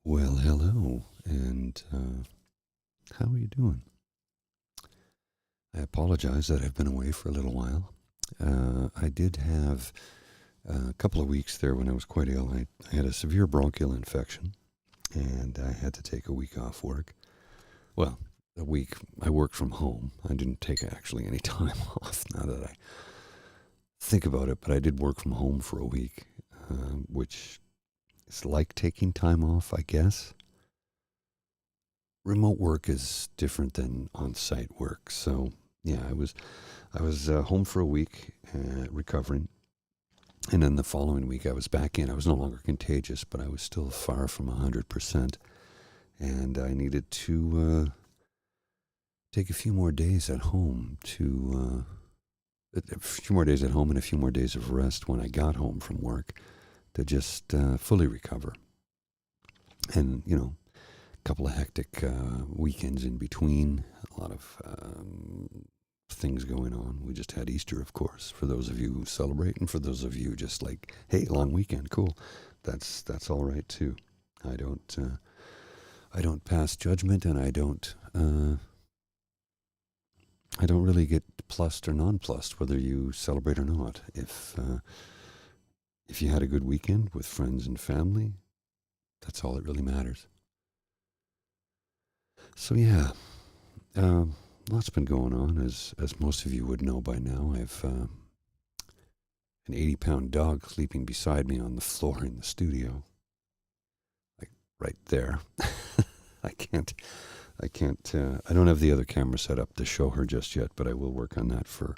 Well, hello, and how are you doing? I apologize that I've been away for a little while. I did have a couple of weeks there when I was quite ill. I had a severe bronchial infection, and I had to take a week off work. Well, a week. I worked from home. I didn't take actually any time off now that I think about it, but I did work from home for a week, which is like taking time off, I guess. Remote work is different than on-site work. So yeah, I was home for a week, recovering, and then the following week I was back in. I was no longer contagious, but I was still far from 100%, and I needed to take a few more days at home a few more days at home and a few more days of rest when I got home from work to just fully recover. And couple of hectic weekends in between. A lot of things going on. We just had Easter, of course, for those of you who celebrate, and for those of you just like, hey, long weekend, cool. That's all right too. I don't I don't pass judgment, and I don't really get plussed or nonplussed whether you celebrate or not. If you had a good weekend with friends and family, that's all that really matters. So yeah, lots been going on, as most of you would know by now. I've an 80-pound dog sleeping beside me on the floor in the studio, like right there. I can't, I don't have the other camera set up to show her just yet, but I will work on that for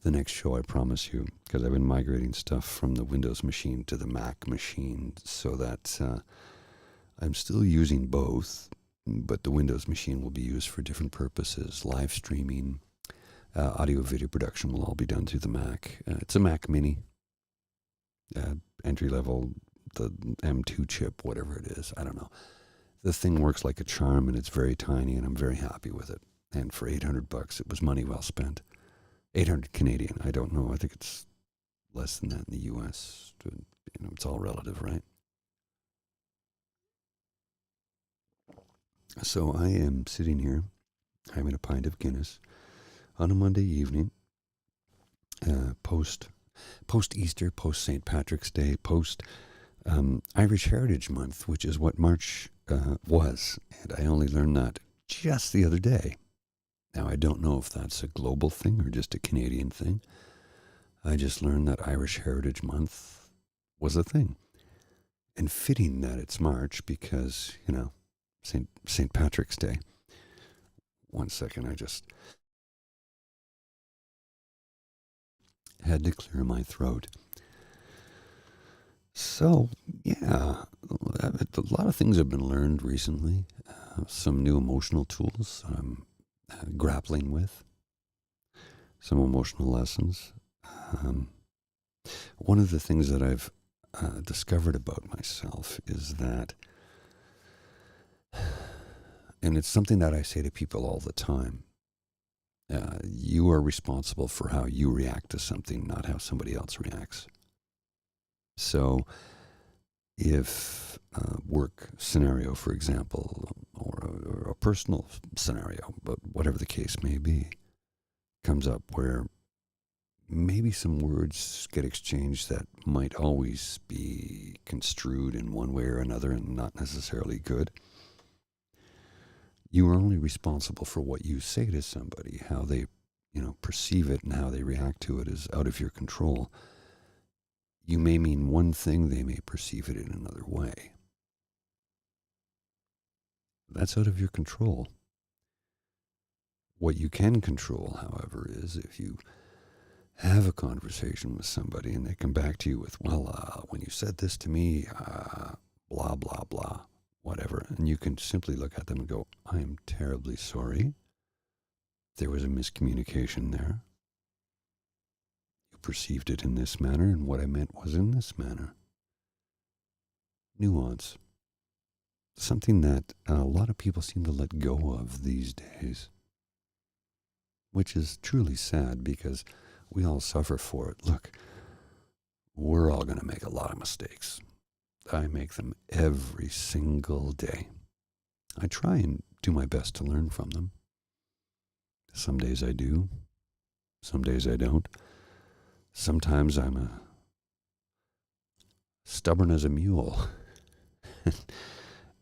the next show, I promise you, because I've been migrating stuff from the Windows machine to the Mac machine so that I'm still using both, but the Windows machine will be used for different purposes. Live streaming, audio video production will all be done through the Mac. It's a Mac Mini, entry level, the M2 chip, whatever it is. I don't know. The thing works like a charm, and it's very tiny, and I'm very happy with it. And for $800, it was money well spent. 800 Canadian. I don't know. I think it's less than that in the U.S. It's all relative, right? So I am sitting here having a pint of Guinness on a Monday evening, post Easter, post St. Patrick's Day, post Irish Heritage Month, which is what March was, and I only learned that just the other day. Now I don't know if that's a global thing or just a Canadian thing. I just learned that Irish Heritage Month was a thing, and fitting that it's March because St. Patrick's Day. One second, I just had to clear my throat. So, yeah, a lot of things have been learned recently. Some new emotional tools I'm grappling with, some emotional lessons. Um, One of the things that I've discovered about myself is that, and it's something that I say to people all the time, you are responsible for how you react to something, not how somebody else reacts. So, if work scenario, for example, or a personal scenario, but whatever the case may be, comes up where maybe some words get exchanged that might always be construed in one way or another and not necessarily good. You are only responsible for what you say to somebody. How they, perceive it and how they react to it is out of your control. You may mean one thing, they may perceive it in another way. That's out of your control. What you can control, however, is if you have a conversation with somebody and they come back to you with, well, when you said this to me, blah, blah, blah, whatever. And you can simply look at them and go, I am terribly sorry. There was a miscommunication there. You perceived it in this manner, and what I meant was in this manner. Nuance. Something that a lot of people seem to let go of these days, which is truly sad because we all suffer for it. Look, we're all going to make a lot of mistakes. I make them every single day. I try and do my best to learn from them. Some days I do. Some days I don't. Sometimes I'm stubborn as a mule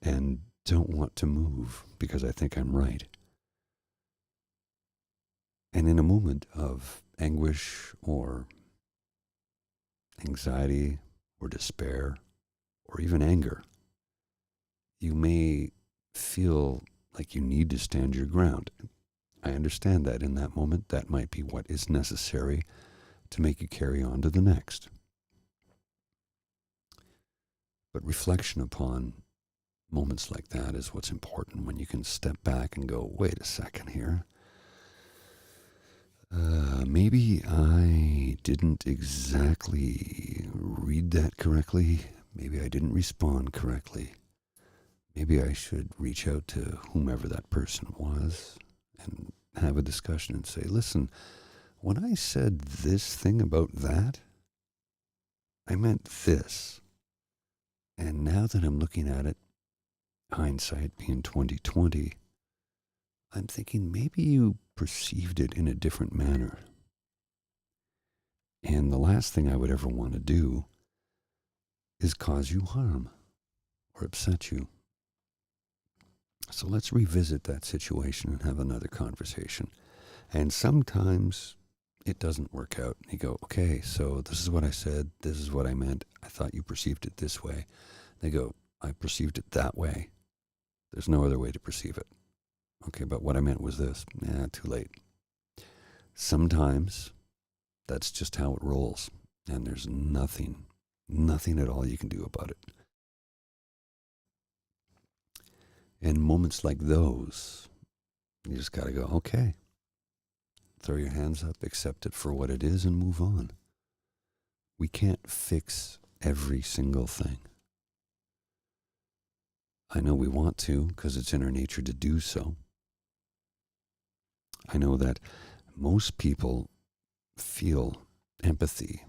and don't want to move because I think I'm right. And in a moment of anguish or anxiety or despair or even anger, you may feel like you need to stand your ground. I understand that in that moment, that might be what is necessary to make you carry on to the next. But reflection upon moments like that is what's important, when you can step back and go, wait a second here. Maybe I didn't exactly read that correctly. Maybe I didn't respond correctly. Maybe I should reach out to whomever that person was and have a discussion and say, listen, when I said this thing about that, I meant this. And now that I'm looking at it, hindsight being 2020, I'm thinking maybe you perceived it in a different manner. And the last thing I would ever want to do is cause you harm or upset you. So let's revisit that situation and have another conversation. And sometimes it doesn't work out. You go, okay, so this is what I said. This is what I meant. I thought you perceived it this way. They go, I perceived it that way. There's no other way to perceive it. Okay, but what I meant was this. Too late. Sometimes that's just how it rolls. And there's nothing at all you can do about it. And moments like those, you just got to go, okay. Throw your hands up, accept it for what it is, and move on. We can't fix every single thing. I know we want to because it's in our nature to do so. I know that most people feel empathy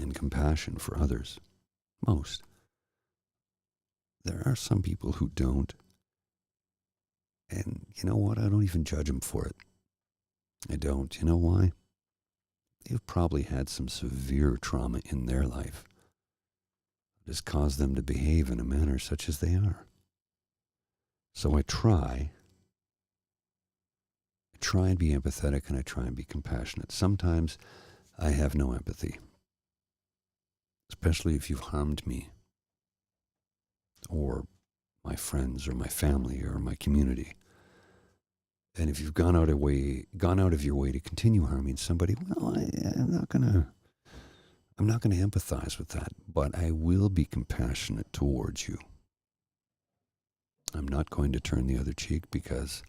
and compassion for others. Most. There are some people who don't. And you know what? I don't even judge them for it. I don't. You know why? They've probably had some severe trauma in their life that has caused them to behave in a manner such as they are. So I try and be empathetic, and I try and be compassionate. Sometimes I have no empathy, especially if you've harmed me or my friends or my family or my community. And if you've gone out of your way to continue harming somebody, well, I'm not gonna empathize with that, but I will be compassionate towards you. I'm not going to turn the other cheek because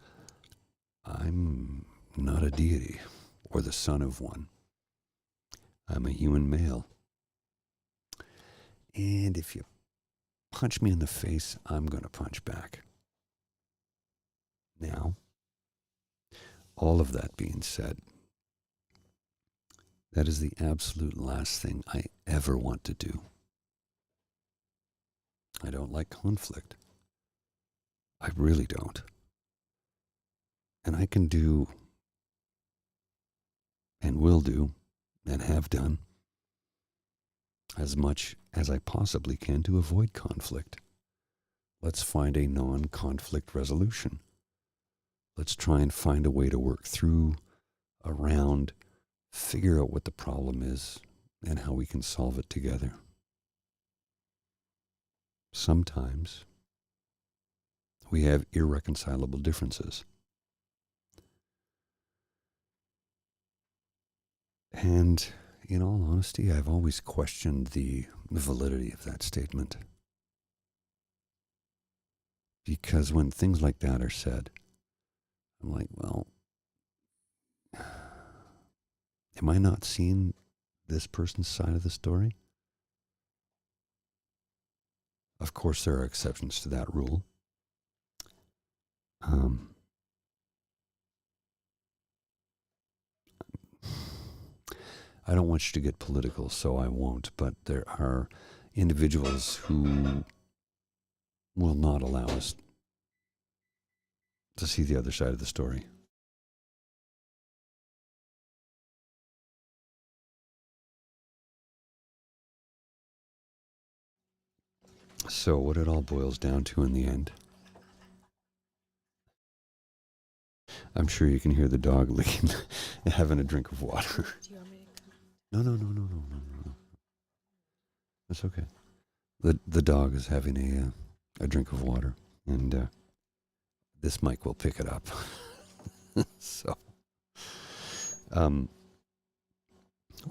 I'm not a deity or the son of one. I'm a human male. And if you punch me in the face, I'm going to punch back. Now, all of that being said, that is the absolute last thing I ever want to do. I don't like conflict. I really don't. And I can do, and will do, and have done, as much as I possibly can to avoid conflict. Let's find a non-conflict resolution. Let's try and find a way to work through, around, figure out what the problem is, and how we can solve it together. Sometimes we have irreconcilable differences. And in all honesty, I've always questioned the validity of that statement. Because when things like that are said, I'm like, well, am I not seeing this person's side of the story? Of course, there are exceptions to that rule. I don't want you to get political, so I won't, but there are individuals who will not allow us to see the other side of the story. So, what it all boils down to in the end, I'm sure you can hear the dog licking and having a drink of water. Do you want me to come? No. That's okay. The dog is having a drink of water, and this mic will pick it up. So, why am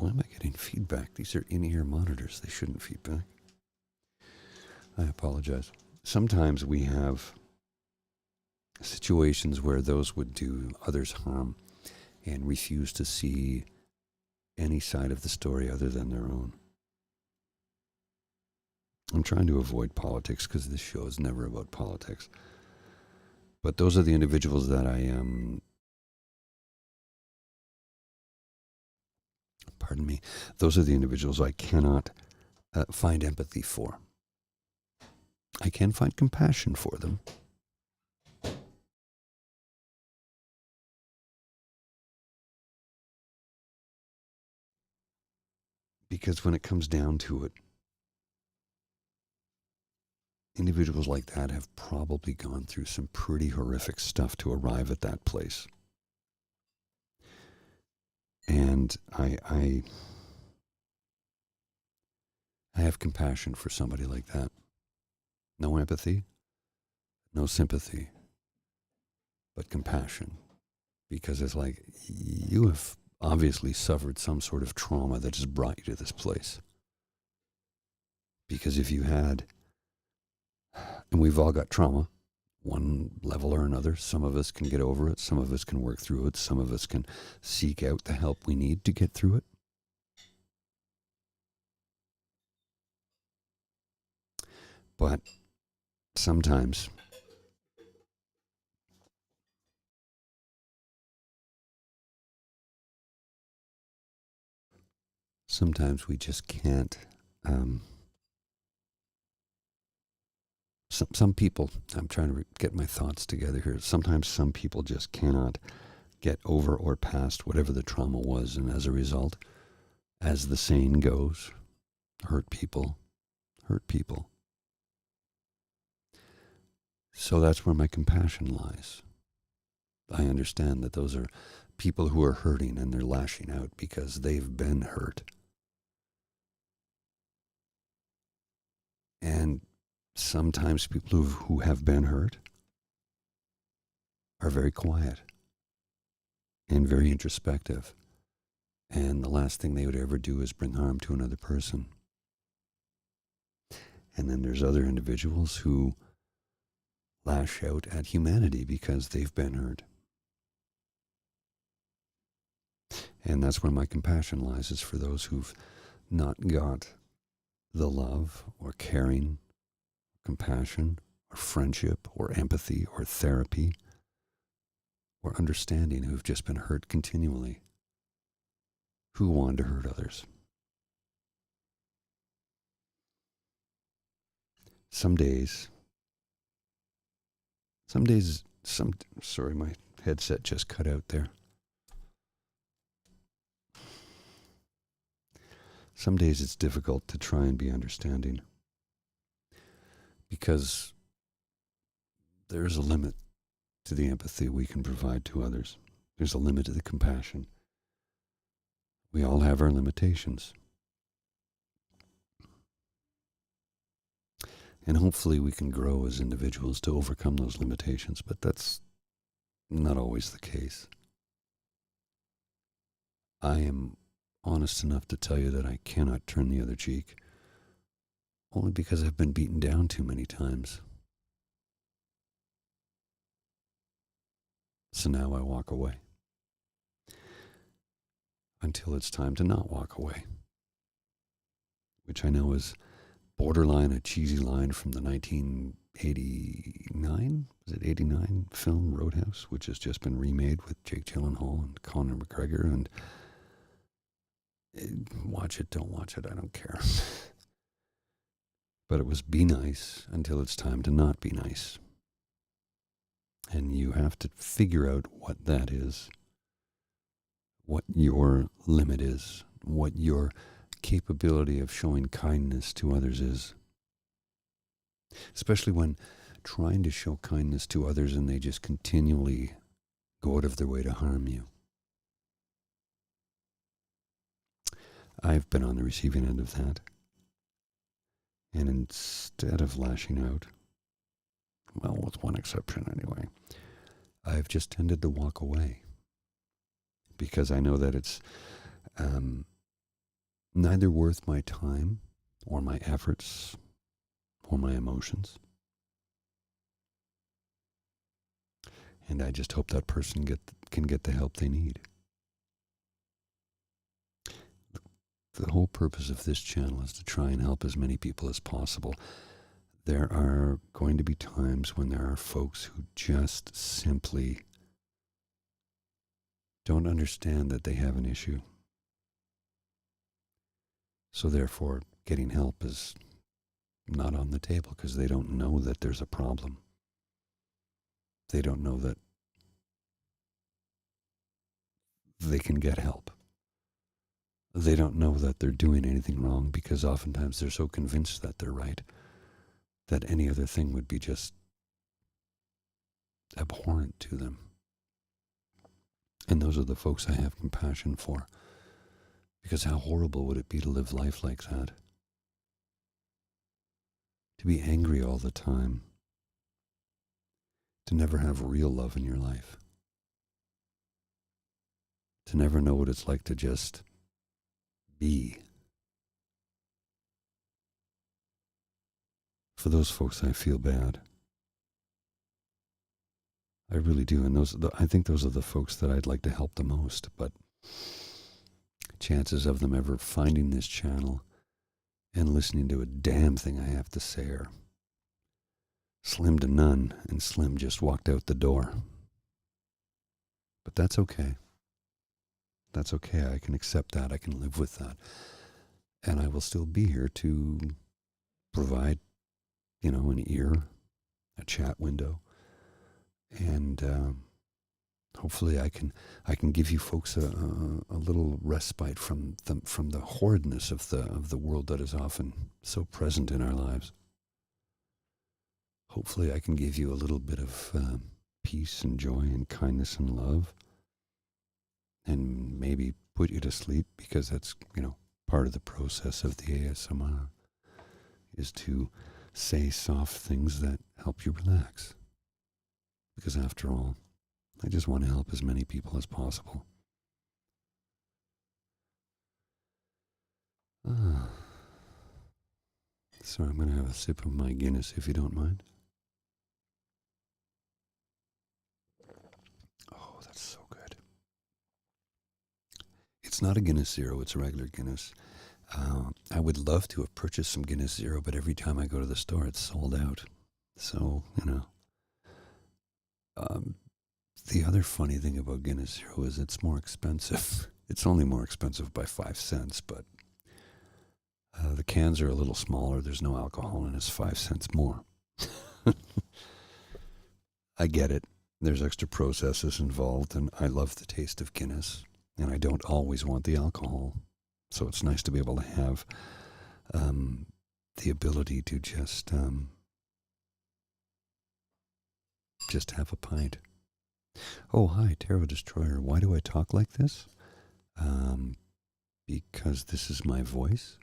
I getting feedback? These are in-ear monitors. They shouldn't feedback. I apologize. Sometimes we have situations where those would do others harm and refuse to see any side of the story other than their own. I'm trying to avoid politics because this show is never about politics. But those are the individuals that I am. Pardon me. Those are the individuals I cannot find empathy for. I can find compassion for them. Because when it comes down to it, individuals like that have probably gone through some pretty horrific stuff to arrive at that place. And I have compassion for somebody like that. No empathy, no sympathy, but compassion. Because it's like, you have obviously suffered some sort of trauma that has brought you to this place. Because if you had, and we've all got trauma, one level or another, some of us can get over it, some of us can work through it, some of us can seek out the help we need to get through it. But sometimes we just can't. Some people, I'm trying to get my thoughts together here. Sometimes some people just cannot get over or past whatever the trauma was, and as a result, as the saying goes, hurt people hurt people. So that's where my compassion lies. I understand that those are people who are hurting and they're lashing out because they've been hurt. And sometimes people who have been hurt are very quiet and very introspective. And the last thing they would ever do is bring harm to another person. And then there's other individuals who lash out at humanity because they've been hurt. And that's where my compassion lies, is for those who've not got the love or caring, compassion or friendship or empathy or therapy or understanding, who've just been hurt continually, who want to hurt others. Sorry, my headset just cut out there. Some days it's difficult to try and be understanding because there's a limit to the empathy we can provide to others. There's a limit to the compassion. We all have our limitations. And hopefully we can grow as individuals to overcome those limitations, but that's not always the case. I am honest enough to tell you that I cannot turn the other cheek, only because I've been beaten down too many times. So now I walk away. Until it's time to not walk away. Which I know is borderline a cheesy line from the 1989, was it 89 film Roadhouse, which has just been remade with Jake Gyllenhaal and Conor McGregor. And watch it, don't watch it, I don't care. But it was be nice until it's time to not be nice. And you have to figure out what that is, what your limit is, what your capability of showing kindness to others is. Especially when trying to show kindness to others and they just continually go out of their way to harm you. I've been on the receiving end of that. And instead of lashing out, well, with one exception anyway, I've just tended to walk away. Because I know that it's neither worth my time or my efforts or my emotions. And I just hope that person can get the help they need. The whole purpose of this channel is to try and help as many people as possible. There are going to be times when there are folks who just simply don't understand that they have an issue. So therefore, getting help is not on the table because they don't know that there's a problem. They don't know that they can get help. They don't know that they're doing anything wrong because oftentimes they're so convinced that they're right that any other thing would be just abhorrent to them. And those are the folks I have compassion for. Because how horrible would it be to live life like that? To be angry all the time. To never have real love in your life. To never know what it's like to just be. For those folks, I feel bad. I really do. And I think those are the folks that I'd like to help the most. But chances of them ever finding this channel and listening to a damn thing I have to say are slim to none, and Slim just walked out the door. But that's okay. That's okay. I can accept that. I can live with that. And I will still be here to provide, an ear, a chat window. And hopefully I can give you folks a little respite from the horridness of the world that is often so present in our lives. Hopefully I can give you a little bit of peace and joy and kindness and love, and maybe put you to sleep, because that's part of the process of the ASMR is to say soft things that help you relax. Because after all, I just want to help as many people as possible. So I'm going to have a sip of my Guinness, if you don't mind. Oh, that's so good. It's not a Guinness Zero, it's a regular Guinness. I would love to have purchased some Guinness Zero, but every time I go to the store, it's sold out. So, the other funny thing about Guinness Zero is it's more expensive. It's only more expensive by 5 cents, but the cans are a little smaller. There's no alcohol, and it's 5 cents more. I get it. There's extra processes involved, and I love the taste of Guinness, and I don't always want the alcohol. So it's nice to be able to have the ability to just have a pint. Oh, hi, Tarot Destroyer. Why do I talk like this? Because this is my voice,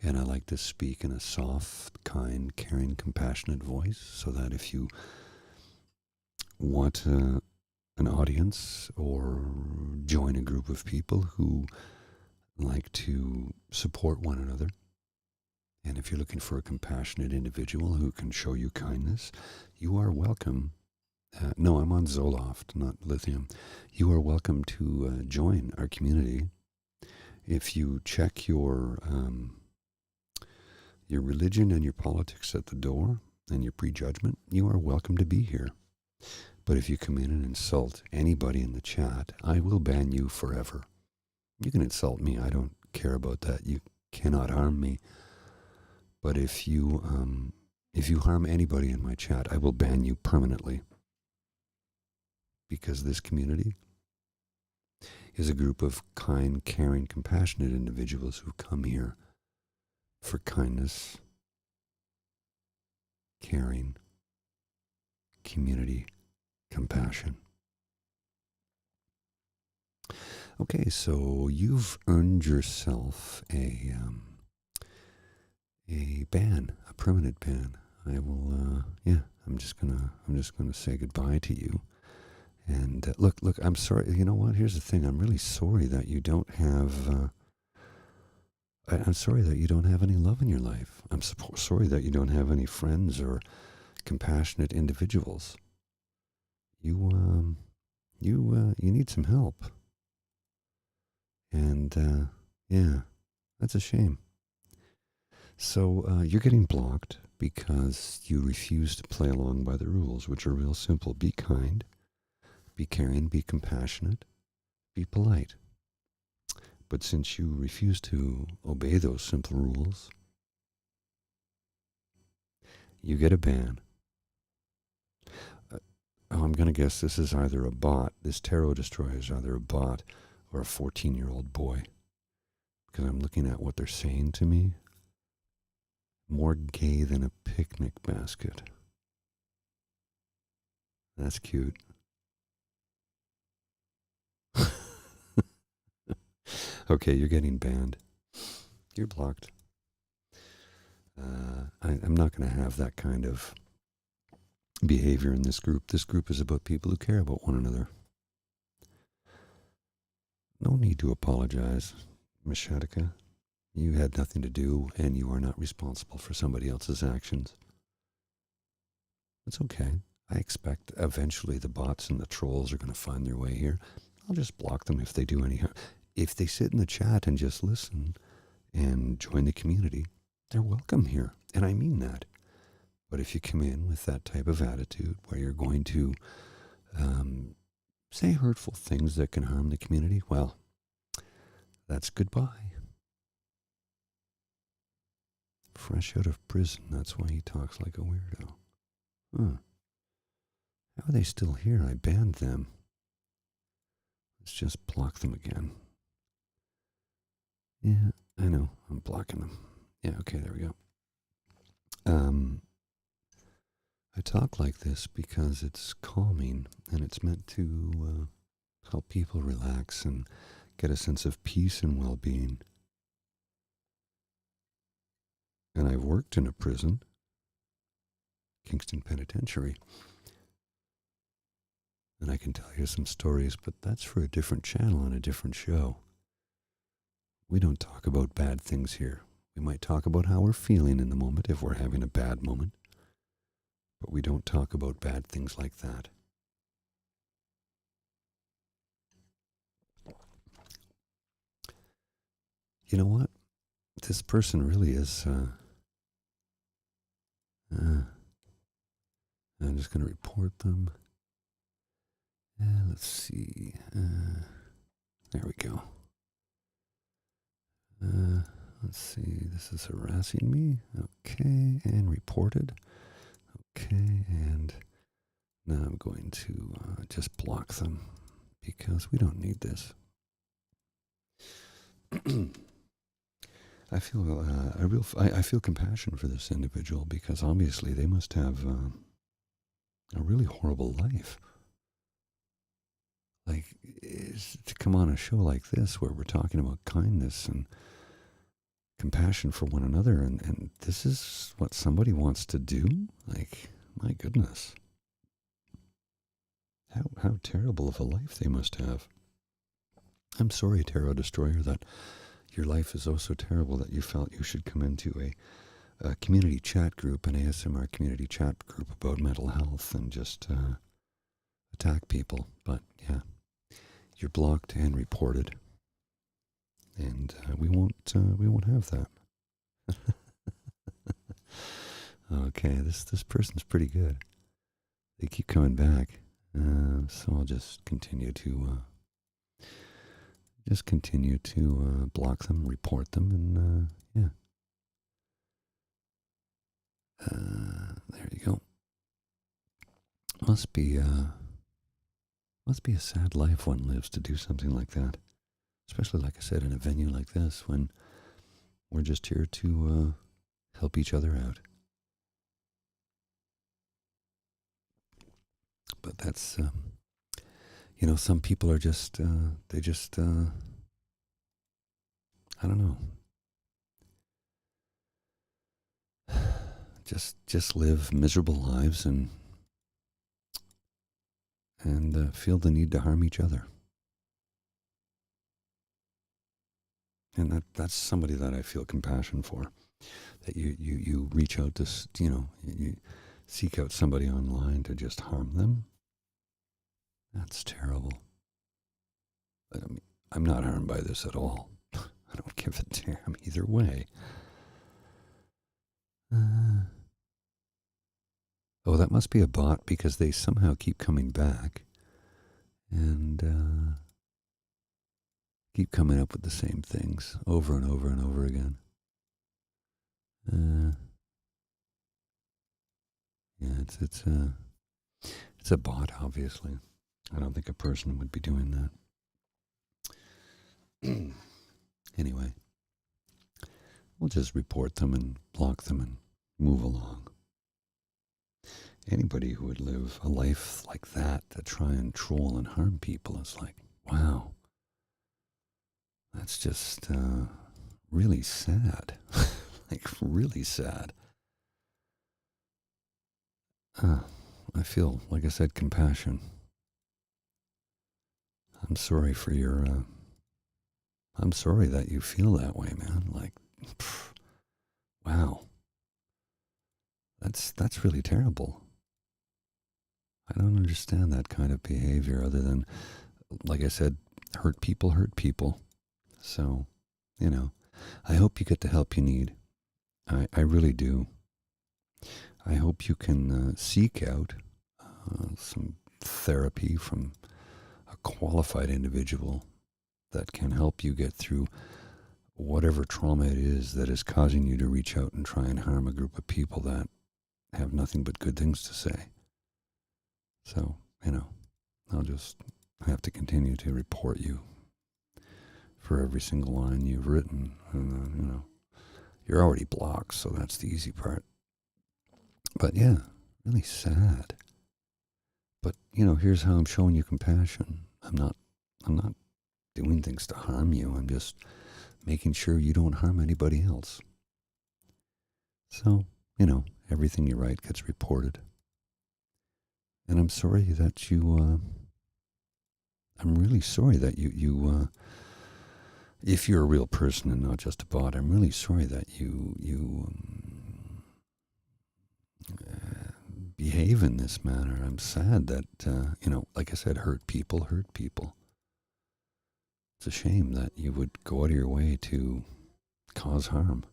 and I like to speak in a soft, kind, caring, compassionate voice, so that if you want an audience or join a group of people who like to support one another. And if you're looking for a compassionate individual who can show you kindness, you are welcome. No, I'm on Zoloft, not lithium. You are welcome to join our community. If you check your religion and your politics at the door and your prejudgment, you are welcome to be here. But if you come in and insult anybody in the chat, I will ban you forever. You can insult me. I don't care about that. You cannot harm me. But if you harm anybody in my chat, I will ban you permanently. Because this community is a group of kind, caring, compassionate individuals who come here for kindness, caring, community, compassion. Okay, so you've earned yourself a ban, a permanent ban. I will, I'm just gonna say goodbye to you. And look, I'm sorry. You know what? Here's the thing. I'm really sorry that you don't have. I'm sorry that you don't have any love in your life. I'm sorry that you don't have any friends or compassionate individuals. You need some help. And that's a shame. So you're getting blocked because you refuse to play along by the rules, which are real simple. Be kind, be caring, be compassionate, be polite. But since you refuse to obey those simple rules, you get a ban. I'm going to guess this is either a bot. This tarot destroyer is either a bot or a 14-year-old boy. Because I'm looking at what they're saying to me. More gay than a picnic basket. That's cute. Okay, you're getting banned. You're blocked. I'm not going to have that kind of behavior in this group. This group is about people who care about one another. No need to apologize, Ms. Shadika. You had nothing to do, and you are not responsible for somebody else's actions. It's okay. I expect eventually the bots and the trolls are going to find their way here. I'll just block them if they do any harm. If they sit in the chat and just listen and join the community, they're welcome here. And I mean that. But if you come in with that type of attitude where you're going to say hurtful things that can harm the community, well, that's goodbye. Fresh out of prison, that's why he talks like a weirdo. Huh. How are they still here? I banned them. Let's just block them again. Yeah, I know. I'm blocking them. Yeah, okay, there we go. I talk like this because it's calming and it's meant to help people relax and get a sense of peace and well-being. And I've worked in a prison, Kingston Penitentiary. And I can tell you some stories, but that's for a different channel and a different show. We don't talk about bad things here. We might talk about how we're feeling in the moment if we're having a bad moment. But we don't talk about bad things like that. You know what? This person really is... I'm just going to report them. Let's see. There we go. Let's see. This is harassing me. Okay. And reported. Okay. And now I'm going to just block them because we don't need this. I feel I feel compassion for this individual because obviously they must have a really horrible life. Like, to come on a show like this where we're talking about kindness and compassion for one another, and this is what somebody wants to do? Like, my goodness. How terrible of a life they must have. I'm sorry, Tarot Destroyer, that your life is oh so terrible that you felt you should come into a community chat group, an ASMR community chat group about mental health and just attack people. But yeah, you're blocked and reported, and we won't have that. Okay, this person's pretty good. They keep coming back, so I'll just continue to block them, report them, and yeah. There you go. Must be a sad life one lives to do something like that. Especially, like I said, in a venue like this, when we're just here to help each other out. But that's, some people are just, I don't know, just live miserable lives and feel the need to harm each other. And that's somebody that I feel compassion for. That you reach out to, you seek out somebody online to just harm them. That's terrible. I mean, I'm not harmed by this at all. I don't give a damn either way. Oh, that must be a bot because they somehow keep coming back and keep coming up with the same things over and over and over again. Yeah, it's a bot, obviously. I don't think a person would be doing that. Anyway, we'll just report them and block them and move along. Anybody who would live a life like that to try and troll and harm people is like, wow, that's just really sad. Like, really sad. I feel, like I said, compassion. I'm sorry for your, I'm sorry that you feel that way, man. Like, wow. That's really terrible. I don't understand that kind of behavior other than, like I said, hurt people. So, I hope you get the help you need. I really do. I hope you can seek out some therapy from a qualified individual that can help you get through whatever trauma it is that is causing you to reach out and try and harm a group of people that have nothing but good things to say. So, I'll just have to continue to report you for every single line you've written. And, you're already blocked, so that's the easy part. But yeah, really sad. But, here's how I'm showing you compassion. I'm not doing things to harm you. I'm just making sure you don't harm anybody else. So, everything you write gets reported. And I'm sorry that I'm really sorry that you if you're a real person and not just a bot, I'm really sorry that you behave in this manner. I'm sad that, like I said, hurt people. It's a shame that you would go out of your way to cause harm.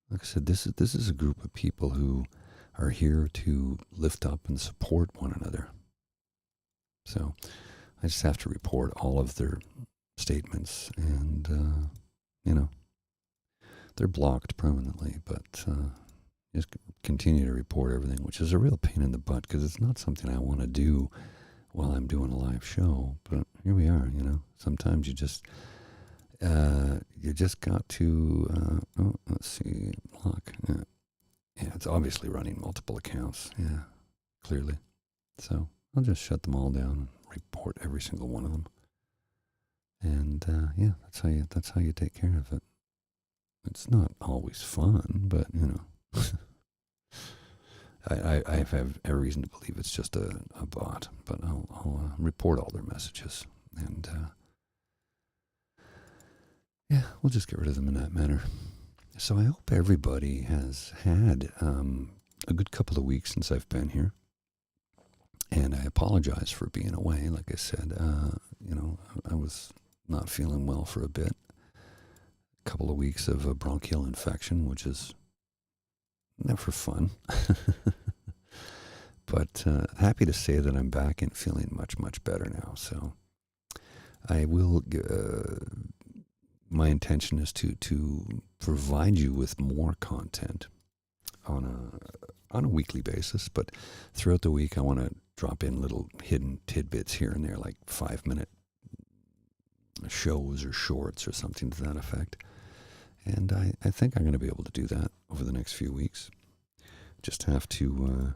Like I said, this is a group of people who are here to lift up and support one another. So I just have to report all of their statements and, they're blocked permanently, but just continue to report everything, which is a real pain in the butt because it's not something I want to do while I'm doing a live show. But here we are, Sometimes you just got to, let's see, block. Yeah, it's obviously running multiple accounts. Yeah, clearly. So I'll just shut them all down and report every single one of them. And yeah, that's how you take care of it. It's not always fun, but I have every reason to believe it's just a bot. But I'll report all their messages, and Yeah, we'll just get rid of them in that manner. So I hope everybody has had a good couple of weeks since I've been here. And I apologize for being away. Like I said, I was not feeling well for a bit. A couple of weeks of a bronchial infection, which is never fun. But happy to say that I'm back and feeling much, much better now. So I will. My intention is to provide you with more content on a weekly basis. But throughout the week, I want to drop in little hidden tidbits here and there, like 5-minute shows or shorts or something to that effect. And I think I'm going to be able to do that over the next few weeks. Just have to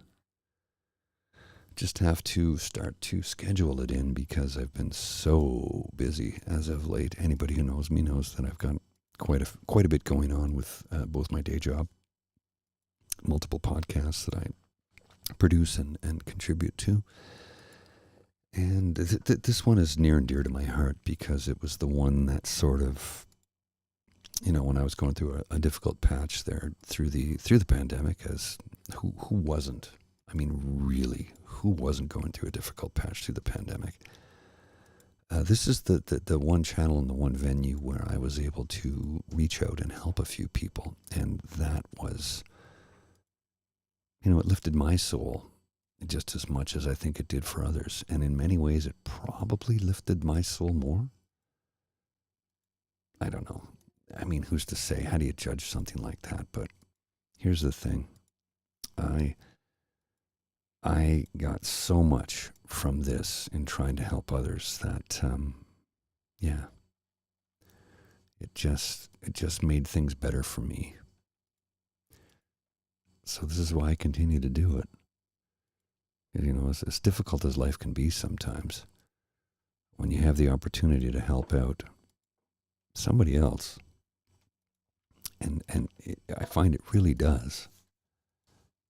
start to schedule it in because I've been so busy as of late. Anybody who knows me knows that I've got quite a bit going on with both my day job, multiple podcasts that I produce and contribute to. And this one is near and dear to my heart because it was the one that sort of, when I was going through a difficult patch there through the pandemic, as who wasn't? I mean, really, who wasn't going through a difficult patch through the pandemic? This is the one channel and the one venue where I was able to reach out and help a few people. And that was, it lifted my soul just as much as I think it did for others. And in many ways, it probably lifted my soul more. I don't know. I mean, who's to say? How do you judge something like that? But here's the thing. I got so much from this in trying to help others that, it just made things better for me. So this is why I continue to do it. As difficult as life can be sometimes, when you have the opportunity to help out somebody else, and I find it really does.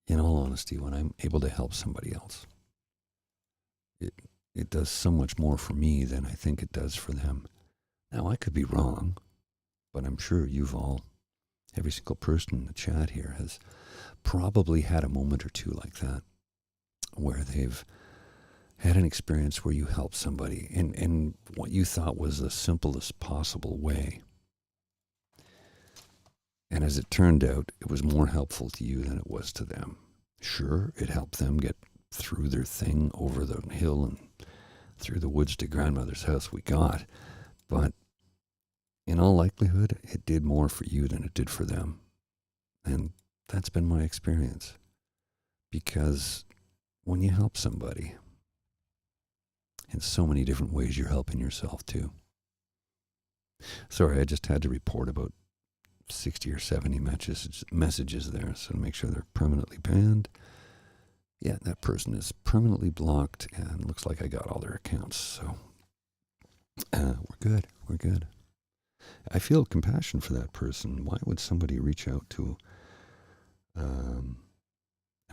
In all honesty, when I'm able to help somebody else, it does so much more for me than I think it does for them. Now, I could be wrong, but I'm sure every single person in the chat here has probably had a moment or two like that, where they've had an experience where you helped somebody in what you thought was the simplest possible way. And as it turned out, it was more helpful to you than it was to them. Sure, it helped them get through their thing over the hill and through the woods to grandmother's house we got. But in all likelihood, it did more for you than it did for them. And that's been my experience. Because when you help somebody, in so many different ways, you're helping yourself too. Sorry, I just had to report about 60 or 70 messages there, so to make sure they're permanently banned. Yeah, that person is permanently blocked, and looks like I got all their accounts, so we're good. I feel compassion for that person. Why would somebody reach out to an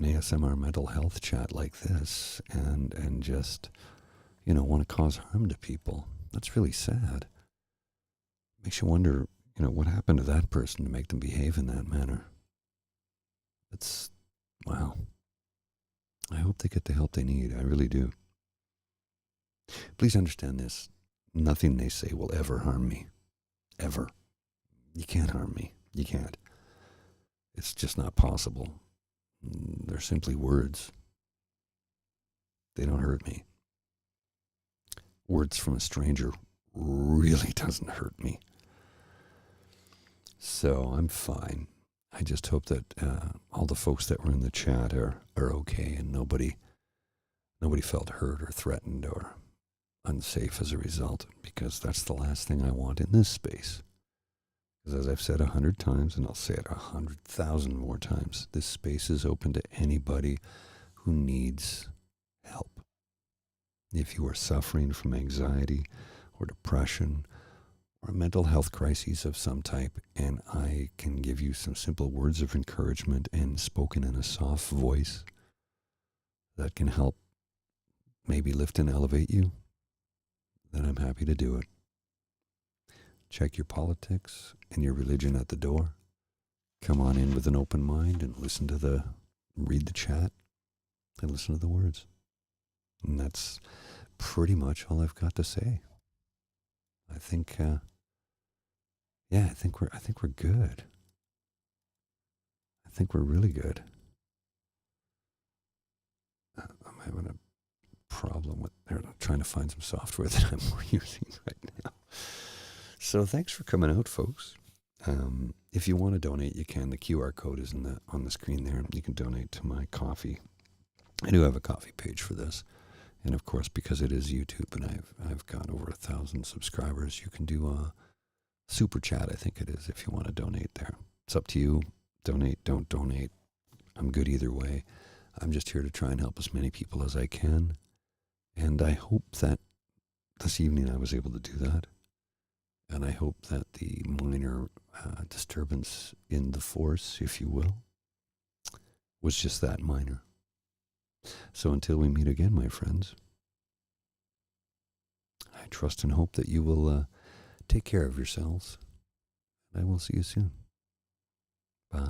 ASMR mental health chat like this and just, want to cause harm to people? That's really sad. Makes you wonder, what happened to that person to make them behave in that manner? Wow. I hope they get the help they need. I really do. Please understand this. Nothing they say will ever harm me. Ever. You can't harm me. You can't. It's just not possible. They're simply words. They don't hurt me. Words from a stranger really doesn't hurt me. So I'm fine. I just hope that all the folks that were in the chat are okay, and nobody felt hurt or threatened or unsafe as a result, because that's the last thing I want in this space. Because as I've said 100 times, and I'll say it 100,000 more times, this space is open to anybody who needs help. If you are suffering from anxiety or depression or mental health crises of some type, and I can give you some simple words of encouragement and spoken in a soft voice that can help maybe lift and elevate you, then I'm happy to do it. check your politics and your religion at the door. Come on in with an open mind and read the chat and listen to the words. And that's pretty much all I've got to say. I think, I think we're good. I think we're really good. I'm having a problem with trying to find some software that I'm using right now. So thanks for coming out, folks. If you want to donate, you can. The QR code is on the screen there. You can donate to my coffee. I do have a coffee page for this. And of course, because it is YouTube and I've got over 1,000 subscribers, you can do a super chat, I think it is, if you want to donate there. It's up to you. Donate, don't donate. I'm good either way. I'm just here to try and help as many people as I can. And I hope that this evening I was able to do that. And I hope that the minor disturbance in the force, if you will, was just that minor. So until we meet again, my friends, I trust and hope that you will take care of yourselves. And I will see you soon. Bye.